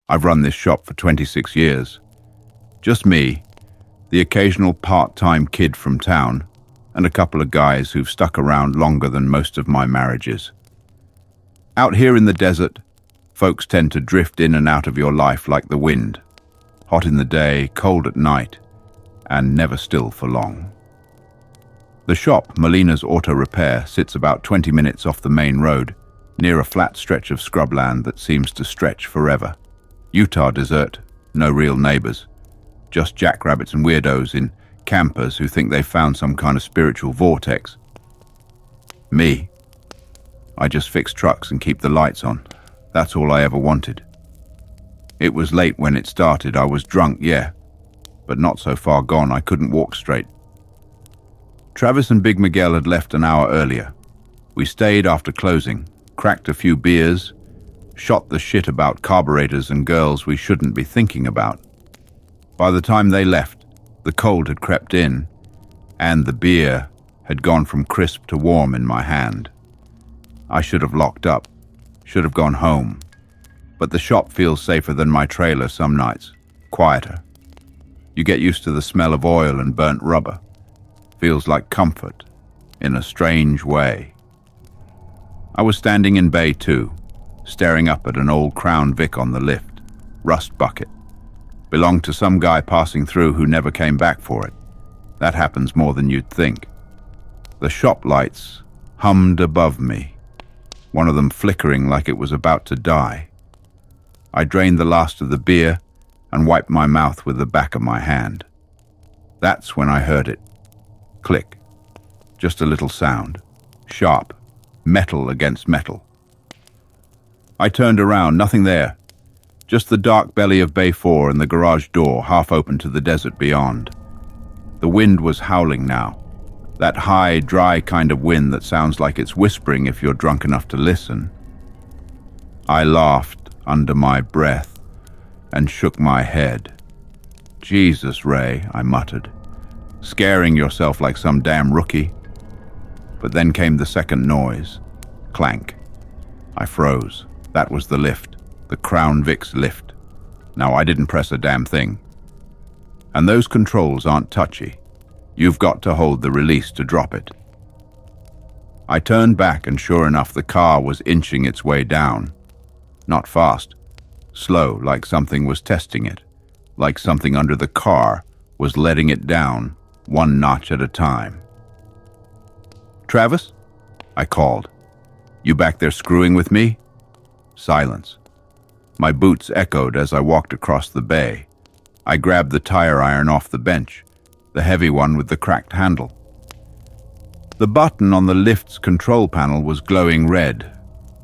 I've run this shop for 26 years. Just me, the occasional part-time kid from town, and a couple of guys who've stuck around longer than most of my marriages. Out here in the desert, folks tend to drift in and out of your life like the wind. Hot in the day, cold at night, and never still for long. The shop, Molina's Auto Repair, sits about 20 minutes off the main road, near a flat stretch of scrubland that seems to stretch forever. Utah desert, no real neighbors. Just jackrabbits and weirdos in campers who think they've found some kind of spiritual vortex. Me. I just fix trucks and keep the lights on. That's all I ever wanted. It was late when it started. I was drunk, yeah, but not so far gone I couldn't walk straight. Travis and Big Miguel had left an hour earlier. We stayed after closing, cracked a few beers, shot the shit about carburetors and girls we shouldn't be thinking about. By the time they left, the cold had crept in, and the beer had gone from crisp to warm in my hand. I should have locked up, should have gone home, but the shop feels safer than my trailer some nights, quieter. You get used to the smell of oil and burnt rubber. Feels like comfort, in a strange way. I was standing in Bay 2, staring up at an old Crown Vic on the lift, rust bucket. Belonged to some guy passing through who never came back for it. That happens more than you'd think. The shop lights hummed above me, one of them flickering like it was about to die. I drained the last of the beer and wiped my mouth with the back of my hand. That's when I heard it. Click. Just a little sound. Sharp. Metal against metal. I turned around, nothing there. Just the dark belly of Bay 4 and the garage door half open to the desert beyond. The wind was howling now. That high, dry kind of wind that sounds like it's whispering if you're drunk enough to listen. I laughed under my breath and shook my head. Jesus, Ray, I muttered. Scaring yourself like some damn rookie. But then came the second noise. Clank. I froze. That was the lift. The Crown Vic's lift. Now, I didn't press a damn thing. And those controls aren't touchy. You've got to hold the release to drop it. I turned back and sure enough the car was inching its way down. Not fast. Slow, like something was testing it. Like something under the car was letting it down, one notch at a time. Travis? I called. You back there screwing with me? Silence. My boots echoed as I walked across the bay. I grabbed the tire iron off the bench, the heavy one with the cracked handle. The button on the lift's control panel was glowing red.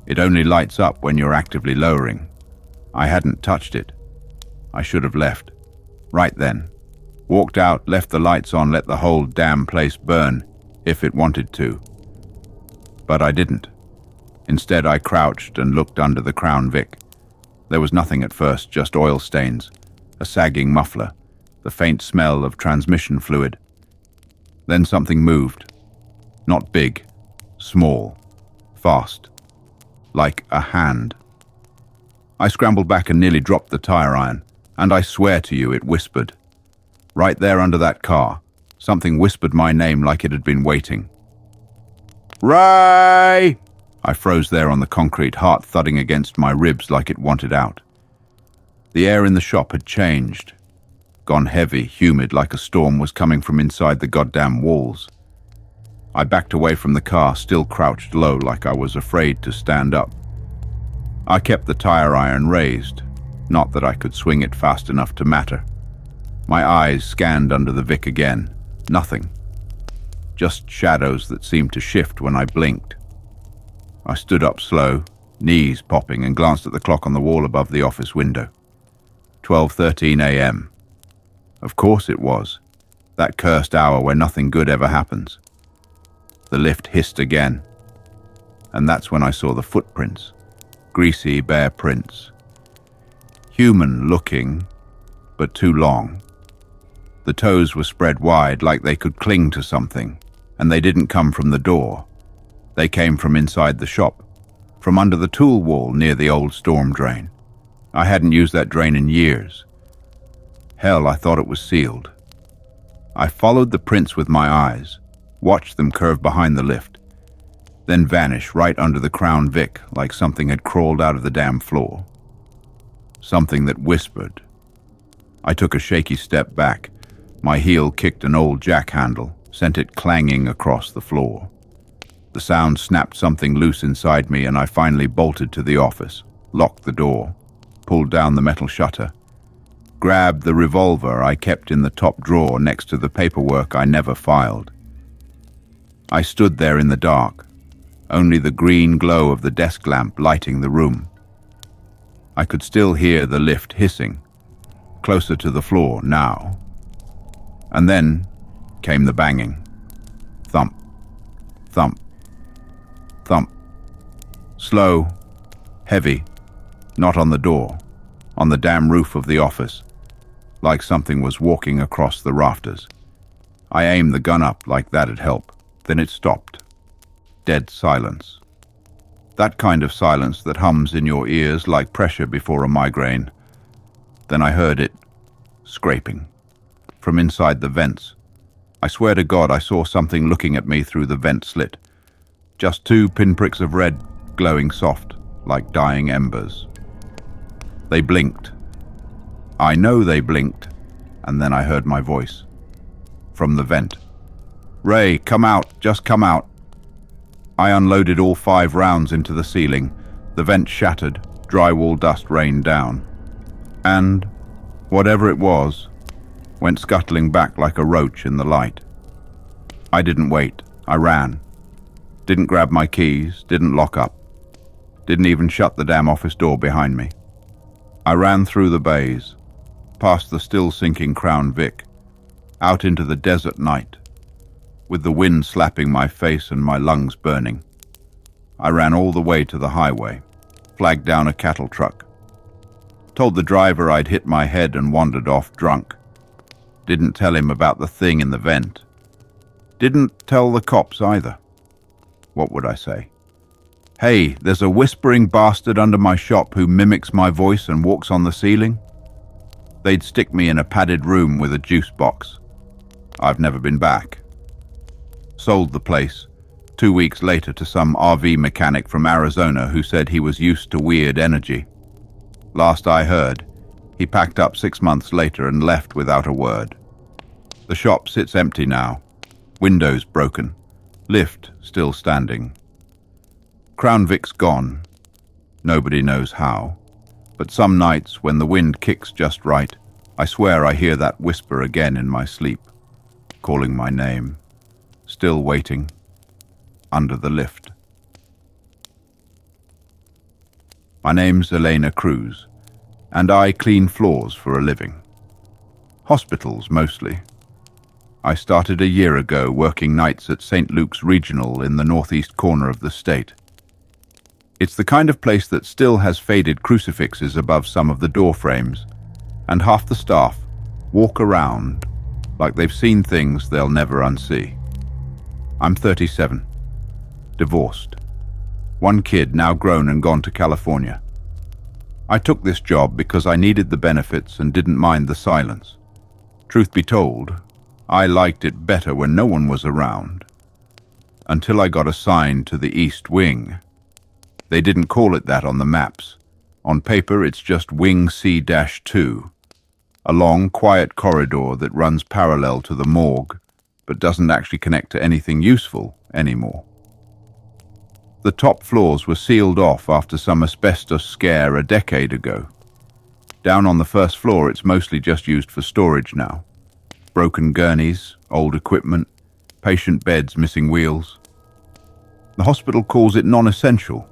It only lights up when you're actively lowering. I hadn't touched it. I should have left. Right then. Walked out, left the lights on, let the whole damn place burn, if it wanted to. But I didn't. Instead, I crouched and looked under the Crown Vic. There was nothing at first, just oil stains, a sagging muffler, the faint smell of transmission fluid. Then something moved. Not big, small, fast, like a hand. I scrambled back and nearly dropped the tire iron, and I swear to you it whispered. Right there under that car, something whispered my name like it had been waiting. Ray! I froze there on the concrete, heart thudding against my ribs like it wanted out. The air in the shop had changed. Gone heavy, humid, like a storm was coming from inside the goddamn walls. I backed away from the car, still crouched low like I was afraid to stand up. I kept the tire iron raised, not that I could swing it fast enough to matter. My eyes scanned under the Vic again. Nothing. Just shadows that seemed to shift when I blinked. I stood up slow, knees popping, and glanced at the clock on the wall above the office window. 12:13 a.m. Of course it was. That cursed hour where nothing good ever happens. The lift hissed again. And that's when I saw the footprints. Greasy, bare prints. Human-looking, but too long. The toes were spread wide like they could cling to something, and they didn't come from the door. They came from inside the shop, from under the tool wall near the old storm drain. I hadn't used that drain in years. Hell, I thought it was sealed. I followed the prints with my eyes, watched them curve behind the lift, then vanish right under the Crown Vic like something had crawled out of the damn floor. Something that whispered. I took a shaky step back. My heel kicked an old jack handle, sent it clanging across the floor. The sound snapped something loose inside me, and I finally bolted to the office, locked the door, pulled down the metal shutter, grabbed the revolver I kept in the top drawer next to the paperwork I never filed. I stood there in the dark, only the green glow of the desk lamp lighting the room. I could still hear the lift hissing, closer to the floor now. And then came the banging. Thump, thump, thump. Slow, heavy, not on the door, on the damn roof of the office, like something was walking across the rafters. I aimed the gun up like that'd help. Then it stopped. Dead silence. That kind of silence that hums in your ears like pressure before a migraine. Then I heard it scraping from inside the vents. I swear to God I saw something looking at me through the vent slit. Just 2 pinpricks of red glowing soft like dying embers. They blinked. I know they blinked, and then I heard my voice from the vent. "Ray, come out, just come out." I unloaded all 5 rounds into the ceiling. The vent shattered, drywall dust rained down. And, whatever it was, went scuttling back like a roach in the light. I didn't wait. I ran. Didn't grab my keys, didn't lock up. Didn't even shut the damn office door behind me. I ran through the bays, past the still sinking Crown Vic, out into the desert night, with the wind slapping my face and my lungs burning. I ran all the way to the highway, flagged down a cattle truck. Told the driver I'd hit my head and wandered off drunk. Didn't tell him about the thing in the vent. Didn't tell the cops either. What would I say? "Hey, there's a whispering bastard under my shop who mimics my voice and walks on the ceiling." They'd stick me in a padded room with a juice box. I've never been back. Sold the place 2 weeks later to some RV mechanic from Arizona who said he was used to weird energy. Last I heard, he packed up 6 months later and left without a word. The shop sits empty now, windows broken, lift still standing. Crown Vic's gone. Nobody knows how. But some nights when the wind kicks just right, I swear I hear that whisper again in my sleep, calling my name. Still waiting, under the lift. My name's Elena Cruz, and I clean floors for a living. Hospitals, mostly. I started a year ago working nights at St. Luke's Regional in the northeast corner of the state. It's the kind of place that still has faded crucifixes above some of the door frames, and half the staff walk around like they've seen things they'll never unsee. I'm 37, divorced. 1 kid now grown and gone to California. I took this job because I needed the benefits and didn't mind the silence. Truth be told, I liked it better when no one was around. Until I got assigned to the East Wing. They didn't call it that on the maps. On paper, it's just Wing C-2, a long, quiet corridor that runs parallel to the morgue, but doesn't actually connect to anything useful anymore. The top floors were sealed off after some asbestos scare a decade ago. Down on the first floor, it's mostly just used for storage now. Broken gurneys, old equipment, patient beds missing wheels. The hospital calls it non-essential,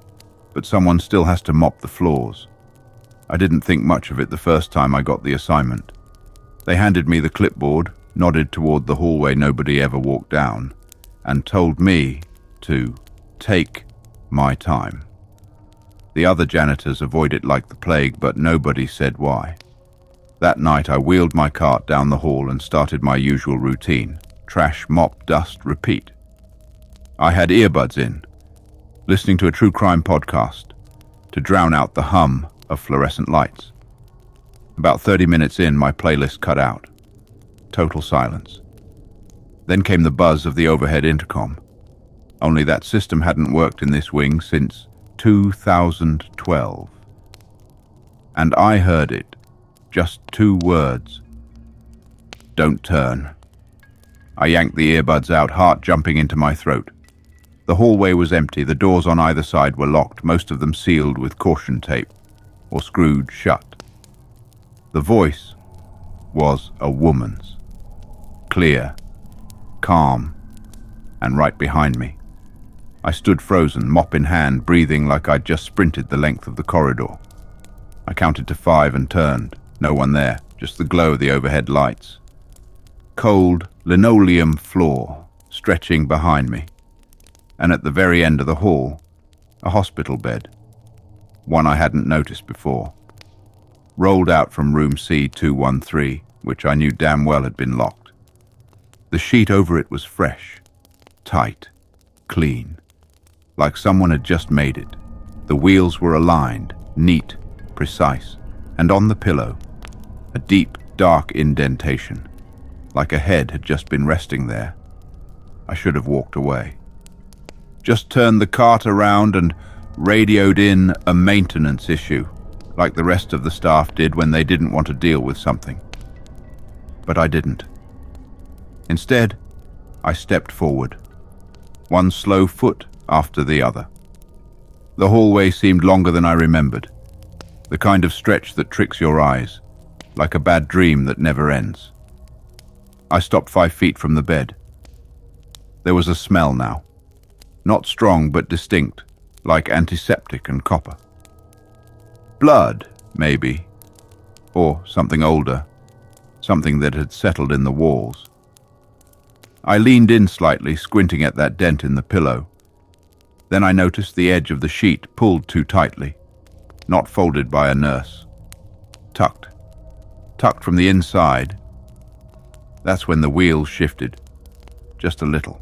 but someone still has to mop the floors. I didn't think much of it the first time I got the assignment. They handed me the clipboard, nodded toward the hallway nobody ever walked down, and told me to take my time. The other janitors avoid it like the plague, but nobody said why. That night I wheeled my cart down the hall and started my usual routine. Trash, mop, dust, repeat. I had earbuds in, listening to a true crime podcast to drown out the hum of fluorescent lights. About 30 minutes in, my playlist cut out. Total silence. Then came the buzz of the overhead intercom. Only that system hadn't worked in this wing since 2012. And I heard it. Just 2 words. Don't turn. I yanked the earbuds out, heart jumping into my throat. The hallway was empty. The doors on either side were locked, most of them sealed with caution tape or screwed shut. The voice was a woman's. Clear, calm, and right behind me. I stood frozen, mop in hand, breathing like I'd just sprinted the length of the corridor. I counted to 5 and turned. No one there, just the glow of the overhead lights. Cold linoleum floor stretching behind me. And at the very end of the hall, a hospital bed. One I hadn't noticed before. Rolled out from room C213, which I knew damn well had been locked. The sheet over it was fresh, tight, clean, like someone had just made it. The wheels were aligned, neat, precise, and on the pillow, a deep, dark indentation, like a head had just been resting there. I should have walked away. Just turned the cart around and radioed in a maintenance issue, like the rest of the staff did when they didn't want to deal with something. But I didn't. Instead, I stepped forward, one slow foot after the other. The hallway seemed longer than I remembered, the kind of stretch that tricks your eyes, like a bad dream that never ends. I stopped 5 feet from the bed. There was a smell now. Not strong, but distinct, like antiseptic and copper. Blood, maybe. Or something older, something that had settled in the walls. I leaned in slightly, squinting at that dent in the pillow. Then I noticed the edge of the sheet pulled too tightly, not folded by a nurse. Tucked from the inside. That's when the wheels shifted, just a little.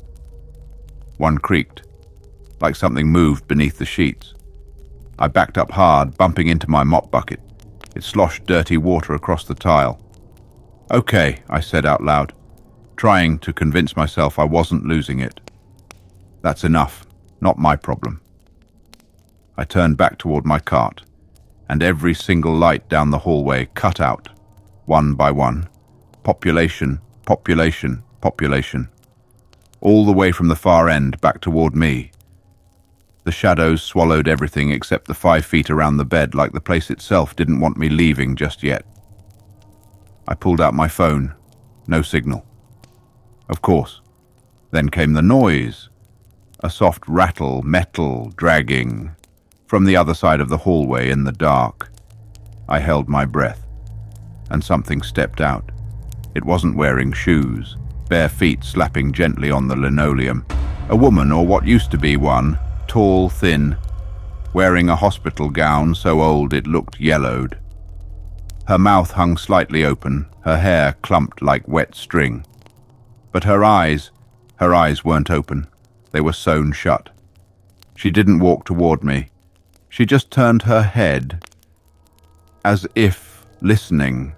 One creaked, like something moved beneath the sheets. I backed up hard, bumping into my mop bucket. It sloshed dirty water across the tile. "Okay," I said out loud, trying to convince myself I wasn't losing it. "That's enough, not my problem." I turned back toward my cart, and every single light down the hallway cut out, one by one. Population, population, population. All the way from the far end back toward me. The shadows swallowed everything except the 5 feet around the bed, like the place itself didn't want me leaving just yet. I pulled out my phone. No signal. Of course. Then came the noise. A soft rattle, metal dragging. From the other side of the hallway in the dark. I held my breath. And something stepped out. It wasn't wearing shoes. Bare feet slapping gently on the linoleum. A woman, or what used to be one, tall, thin, wearing a hospital gown so old it looked yellowed. Her mouth hung slightly open, her hair clumped like wet string. But her eyes weren't open. They were sewn shut. She didn't walk toward me. She just turned her head, as if listening.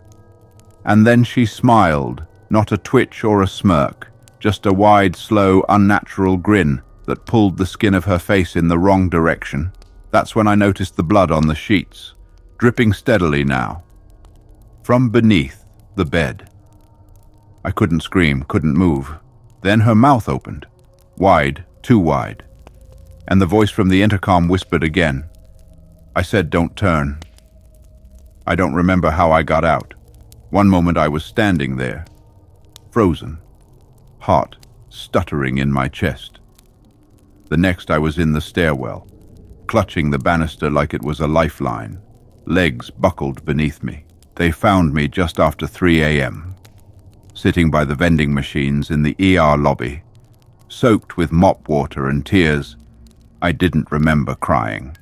And then she smiled, not a twitch or a smirk, just a wide, slow, unnatural grin that pulled the skin of her face in the wrong direction. That's when I noticed the blood on the sheets, dripping steadily now. From beneath the bed. I couldn't scream, couldn't move. Then her mouth opened. Wide, too wide. And the voice from the intercom whispered again. I said, "Don't turn." I don't remember how I got out. One moment I was standing there, frozen, heart stuttering in my chest. The next I was in the stairwell, clutching the banister like it was a lifeline, legs buckled beneath me. They found me just after 3 a.m., sitting by the vending machines in the ER lobby, soaked with mop water and tears. I didn't remember crying.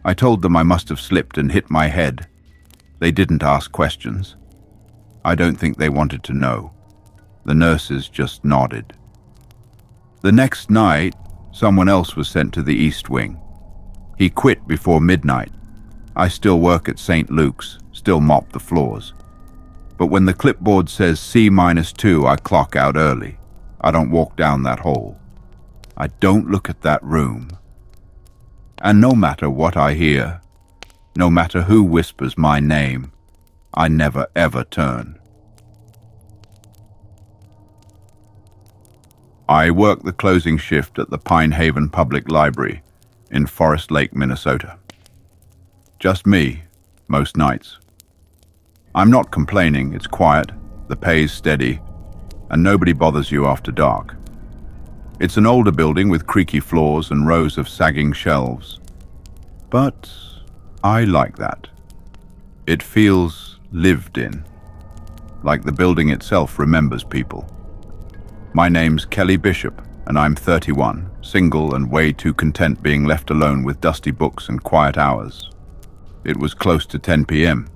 I told them I must have slipped and hit my head. They didn't ask questions. I don't think they wanted to know. The nurses just nodded. The next night, someone else was sent to the East Wing. He quit before midnight. I still work at St. Luke's, still mop the floors. But when the clipboard says C-2, I clock out early. I don't walk down that hall. I don't look at that room. And no matter what I hear, no matter who whispers my name, I never ever turn. I work the closing shift at the Pine Haven Public Library in Forest Lake, Minnesota. Just me, most nights. I'm not complaining, it's quiet, the pay's steady, and nobody bothers you after dark. It's an older building with creaky floors and rows of sagging shelves. But I like that. It feels lived in, like the building itself remembers people. My name's Kelly Bishop, and I'm 31, single and way too content being left alone with dusty books and quiet hours. It was close to 10 p.m.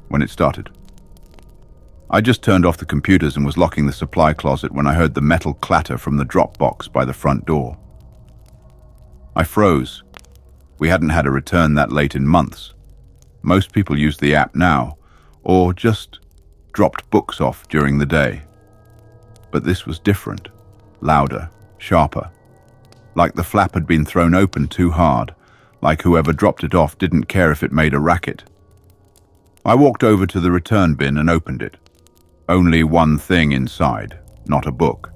when it started. I just turned off the computers and was locking the supply closet when I heard the metal clatter from the drop box by the front door. I froze. We hadn't had a return that late in months. Most people use the app now, or just dropped books off during the day. But this was different, louder, sharper. Like the flap had been thrown open too hard, like whoever dropped it off didn't care if it made a racket. I walked over to the return bin and opened it. Only one thing inside, not a book.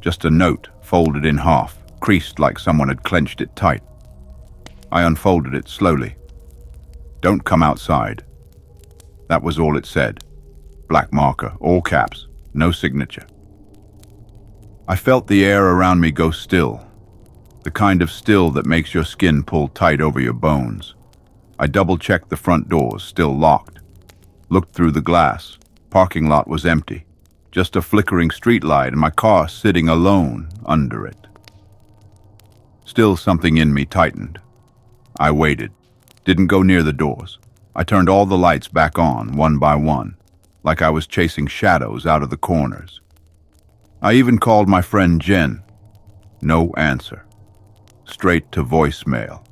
Just a note folded in half, creased like someone had clenched it tight. I unfolded it slowly. "Don't come outside." That was all it said. Black marker, all caps, no signature. I felt the air around me go still, the kind of still that makes your skin pull tight over your bones. I double-checked the front doors, still locked. Looked through the glass. Parking lot was empty. Just a flickering streetlight and my car sitting alone under it. Still something in me tightened. I waited. Didn't go near the doors. I turned all the lights back on, one by one, like I was chasing shadows out of the corners. I even called my friend Jen. No answer. Straight to voicemail.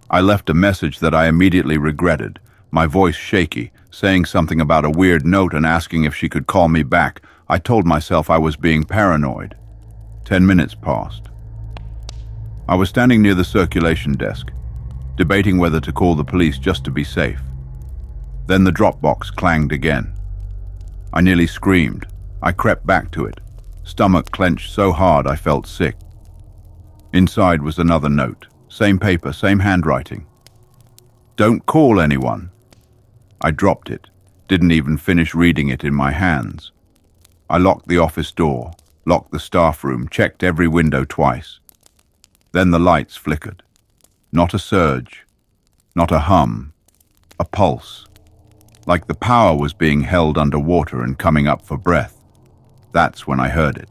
I left a message that I immediately regretted, my voice shaky, saying something about a weird note and asking if she could call me back. I told myself I was being paranoid. 10 minutes passed. I was standing near the circulation desk, debating whether to call the police just to be safe. Then the drop box clanged again. I nearly screamed. I crept back to it, stomach clenched so hard I felt sick. Inside was another note, same paper, same handwriting. "Don't call anyone." I dropped it, didn't even finish reading it in my hands. I locked the office door, locked the staff room, checked every window twice. Then the lights flickered. Not a surge, not a hum, a pulse. Like the power was being held underwater and coming up for breath. That's when I heard it.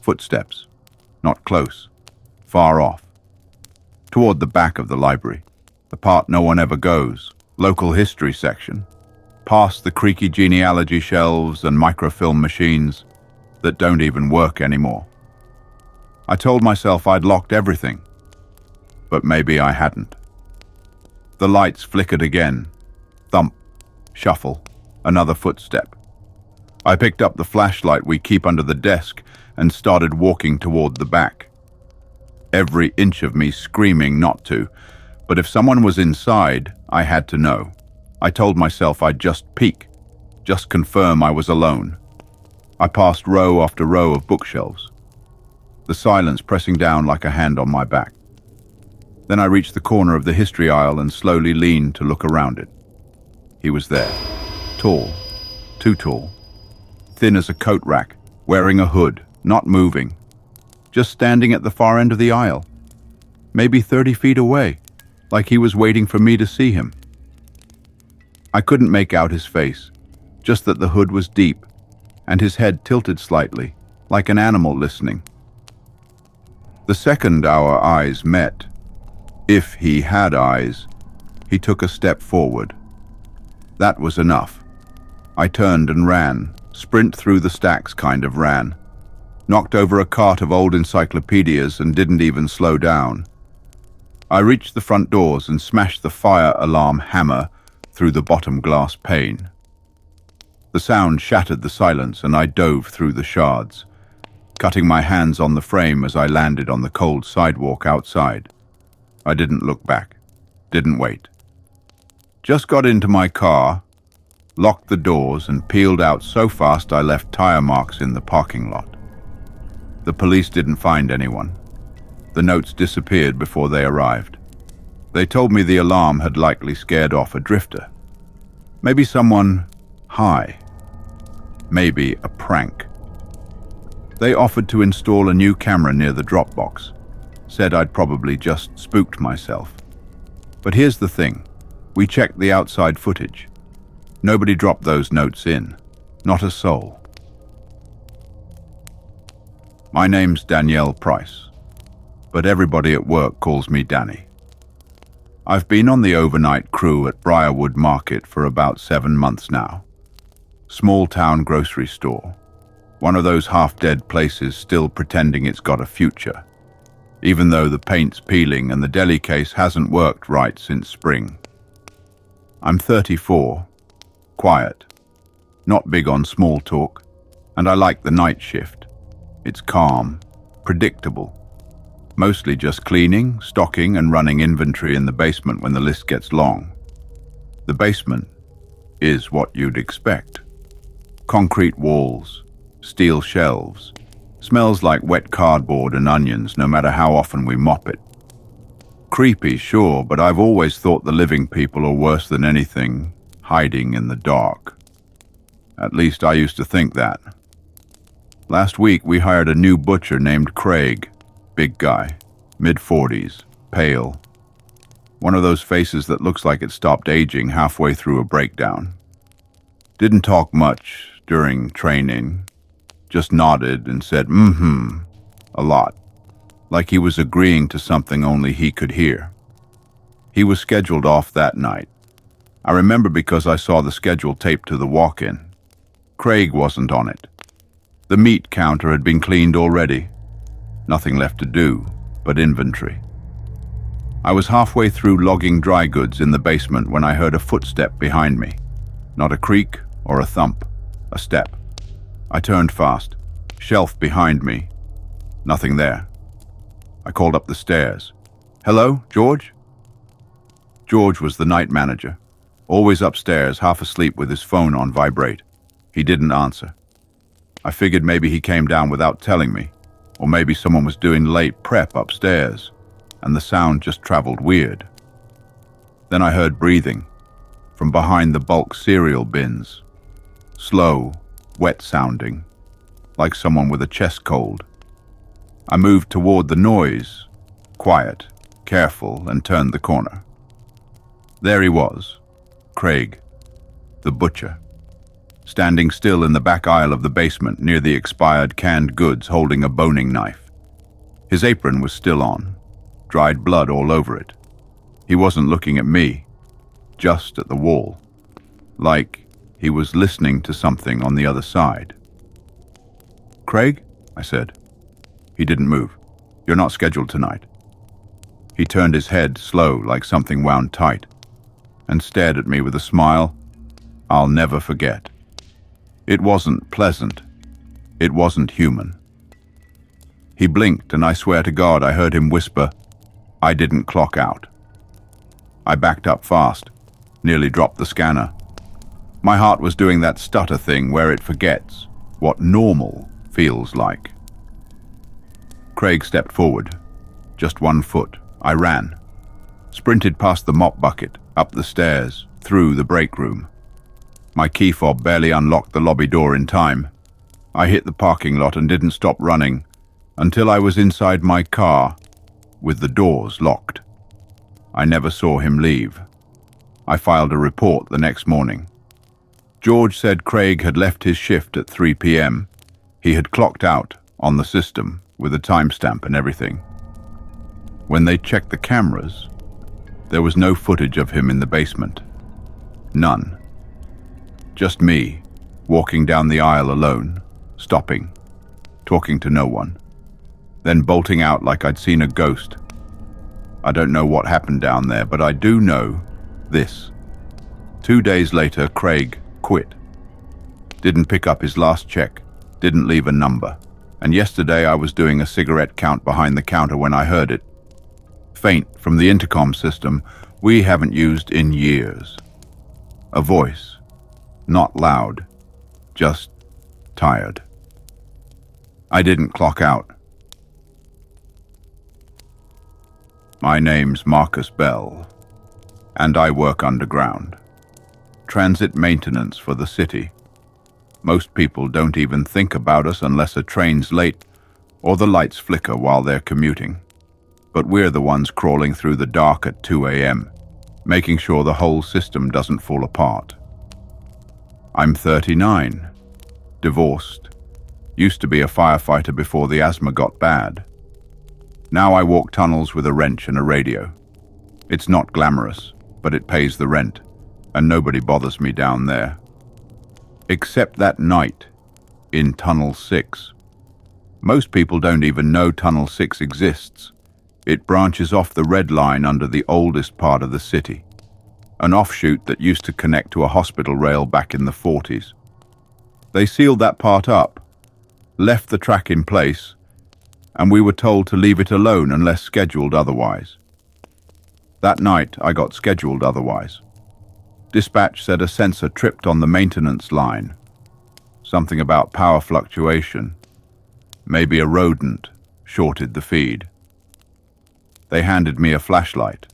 Footsteps, not close, far off. Toward the back of the library, the part no one ever goes, local history section, past the creaky genealogy shelves and microfilm machines that don't even work anymore. I told myself I'd locked everything, but maybe I hadn't. The lights flickered again. Thump, shuffle, another footstep. I picked up the flashlight we keep under the desk and started walking toward the back. Every inch of me screaming not to, but if someone was inside, I had to know. I told myself I'd just peek, just confirm I was alone. I passed row after row of bookshelves, the silence pressing down like a hand on my back. Then I reached the corner of the history aisle and slowly leaned to look around it. He was there, tall, too tall, thin as a coat rack, wearing a hood, not moving, just standing at the far end of the aisle, maybe 30 feet away, like he was waiting for me to see him. I couldn't make out his face, just that the hood was deep, and his head tilted slightly, like an animal listening. The second our eyes met, if he had eyes, he took a step forward. That was enough. I turned and ran, sprint through the stacks kind of ran. Knocked over a cart of old encyclopedias and didn't even slow down. I reached the front doors and smashed the fire alarm hammer through the bottom glass pane. The sound shattered the silence and I dove through the shards, cutting my hands on the frame as I landed on the cold sidewalk outside. I didn't look back, didn't wait. Just got into my car, locked the doors, and peeled out so fast I left tire marks in the parking lot. The police didn't find anyone. The notes disappeared before they arrived. They told me the alarm had likely scared off a drifter. Maybe someone high. Maybe a prank. They offered to install a new camera near the drop box. Said I'd probably just spooked myself. But here's the thing. We checked the outside footage. Nobody dropped those notes in. Not a soul. My name's Danielle Price, but everybody at work calls me Danny. I've been on the overnight crew at Briarwood Market for about 7 months now. Small town grocery store. One of those half-dead places still pretending it's got a future, even though the paint's peeling and the deli case hasn't worked right since spring. I'm 34, quiet, not big on small talk, and I like the night shift. It's calm, predictable, mostly just cleaning, stocking, and running inventory in the basement when the list gets long. The basement is what you'd expect. Concrete walls, steel shelves, smells like wet cardboard and onions no matter how often we mop it. Creepy, sure, but I've always thought the living people are worse than anything hiding in the dark. At least I used to think that. Last week we hired a new butcher named Craig. Big guy, mid-40s, pale. One of those faces that looks like it stopped aging halfway through a breakdown. Didn't talk much during training, just nodded and said a lot, like he was agreeing to something only he could hear. He was scheduled off that night. I remember because I saw the schedule taped to the walk-in. Craig wasn't on it. The meat counter had been cleaned already. Nothing left to do but inventory. I was halfway through logging dry goods in the basement when I heard a footstep behind me. Not a creak or a thump, a step. I turned fast. Shelf behind me. Nothing there. I called up the stairs. "Hello, George?" George was the night manager, always upstairs, half asleep with his phone on vibrate. He didn't answer. I figured maybe he came down without telling me, or maybe someone was doing late prep upstairs, and the sound just traveled weird. Then I heard breathing from behind the bulk cereal bins. Slow, wet sounding, like someone with a chest cold. I moved toward the noise, quiet, careful, and turned the corner. There he was, Craig, the butcher, standing still in the back aisle of the basement near the expired canned goods, holding a boning knife. His apron was still on, dried blood all over it. He wasn't looking at me, just at the wall, like he was listening to something on the other side. "Craig?" I said. He didn't move. "You're not scheduled tonight." He turned his head slow, like something wound tight, and stared at me with a smile I'll never forget. It wasn't pleasant. It wasn't human. He blinked, and I swear to God I heard him whisper, "I didn't clock out." I backed up fast, nearly dropped the scanner. My heart was doing that stutter thing where it forgets what normal feels like. Craig stepped forward, just 1 foot. I ran, sprinted past the mop bucket, up the stairs, through the break room. My key fob barely unlocked the lobby door in time. I hit the parking lot and didn't stop running until I was inside my car with the doors locked. I never saw him leave. I filed a report the next morning. George said Craig had left his shift at 3 p.m. He had clocked out on the system with a timestamp and everything. When they checked the cameras, there was no footage of him in the basement. None. Just me, walking down the aisle alone, stopping, talking to no one, then bolting out like I'd seen a ghost. I don't know what happened down there, but I do know this. 2 days later, Craig quit. Didn't pick up his last check, didn't leave a number. And yesterday I was doing a cigarette count behind the counter when I heard it. Faint from the intercom system we haven't used in years. A voice, not loud, just tired. I didn't clock out. My name's Marcus Bell, and I work underground. Transit maintenance for the city. Most people don't even think about us unless a train's late or the lights flicker while they're commuting. But we're the ones crawling through the dark at 2 a.m., making sure the whole system doesn't fall apart. I'm 39, divorced, used to be a firefighter before the asthma got bad. Now I walk tunnels with a wrench and a radio. It's not glamorous, but it pays the rent, and nobody bothers me down there. Except that night in Tunnel 6. Most people don't even know Tunnel 6 exists. It branches off the red line under the oldest part of the city, an offshoot that used to connect to a hospital rail back in the 40s. They sealed that part up, left the track in place, and we were told to leave it alone unless scheduled otherwise. That night I got scheduled otherwise. Dispatch said a sensor tripped on the maintenance line. Something about power fluctuation. Maybe a rodent shorted the feed. They handed me a flashlight,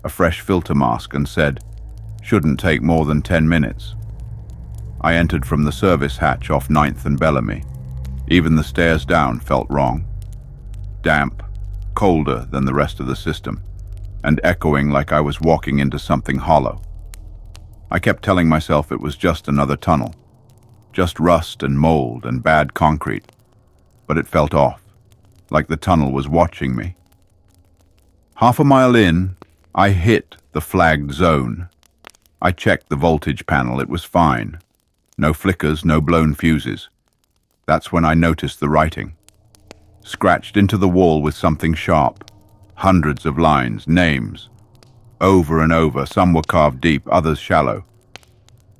a fresh filter mask, and said, "Shouldn't take more than 10 minutes." I entered from the service hatch off 9th and Bellamy. Even the stairs down felt wrong. Damp, colder than the rest of the system, and echoing like I was walking into something hollow. I kept telling myself it was just another tunnel, just rust and mold and bad concrete, but it felt off, like the tunnel was watching me. Half a mile in, I hit the flagged zone. I checked the voltage panel, it was fine. No flickers, no blown fuses. That's when I noticed the writing. Scratched into the wall with something sharp. Hundreds of lines, names. Over and over, some were carved deep, others shallow.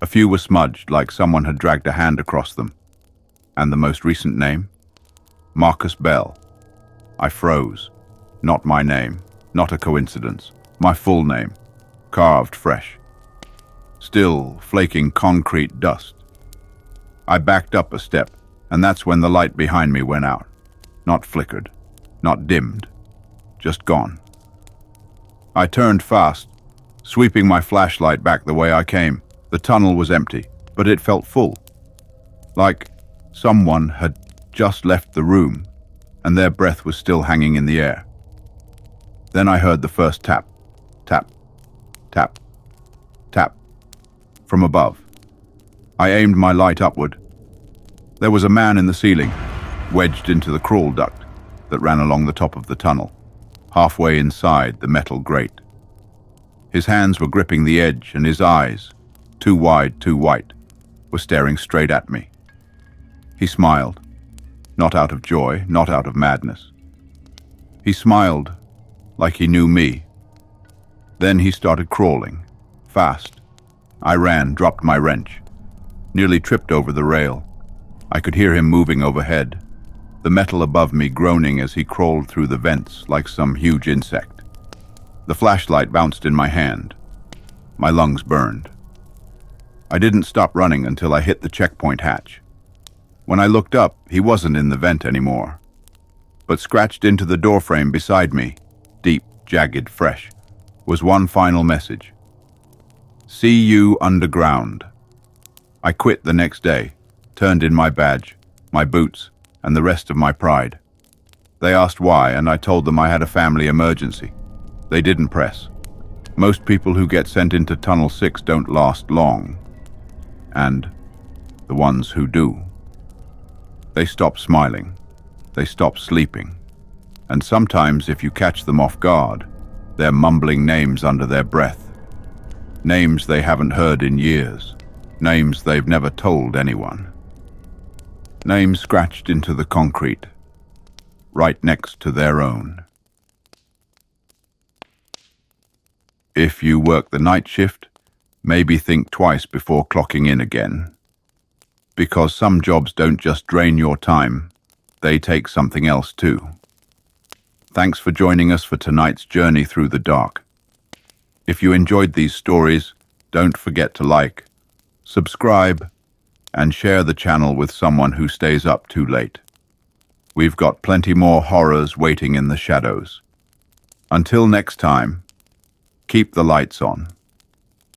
A few were smudged, like someone had dragged a hand across them. And the most recent name? Marcus Bell. I froze. Not my name, not a coincidence. My full name, carved fresh. Still flaking concrete dust. I backed up a step, and that's when the light behind me went out. Not flickered, not dimmed, just gone. I turned fast, sweeping my flashlight back the way I came. The tunnel was empty, but it felt full. Like someone had just left the room, and their breath was still hanging in the air. Then I heard the first tap, tap, tap, tap, from above. I aimed my light upward. There was a man in the ceiling, wedged into the crawl duct that ran along the top of the tunnel, halfway inside the metal grate. His hands were gripping the edge, and his eyes, too wide, too white, were staring straight at me. He smiled, not out of joy, not out of madness. He smiled like he knew me. Then he started crawling, fast. I ran, dropped my wrench, nearly tripped over the rail. I could hear him moving overhead, the metal above me groaning as he crawled through the vents like some huge insect. The flashlight bounced in my hand. My lungs burned. I didn't stop running until I hit the checkpoint hatch. When I looked up, he wasn't in the vent anymore, but scratched into the doorframe beside me, deep, jagged, fresh, was one final message. See you underground. I quit the next day, turned in my badge, my boots, and the rest of my pride. They asked why, and I told them I had a family emergency. They didn't press. Most people who get sent into Tunnel 6 don't last long. And the ones who do. They stop smiling. They stop sleeping. And sometimes, if you catch them off guard, they're mumbling names under their breath. Names they haven't heard in years. Names they've never told anyone. Names scratched into the concrete, right next to their own. If you work the night shift, maybe think twice before clocking in again. Because some jobs don't just drain your time, they take something else too. Thanks for joining us for tonight's journey through the dark. If you enjoyed these stories, don't forget to like, subscribe, and share the channel with someone who stays up too late. We've got plenty more horrors waiting in the shadows. Until next time, keep the lights on.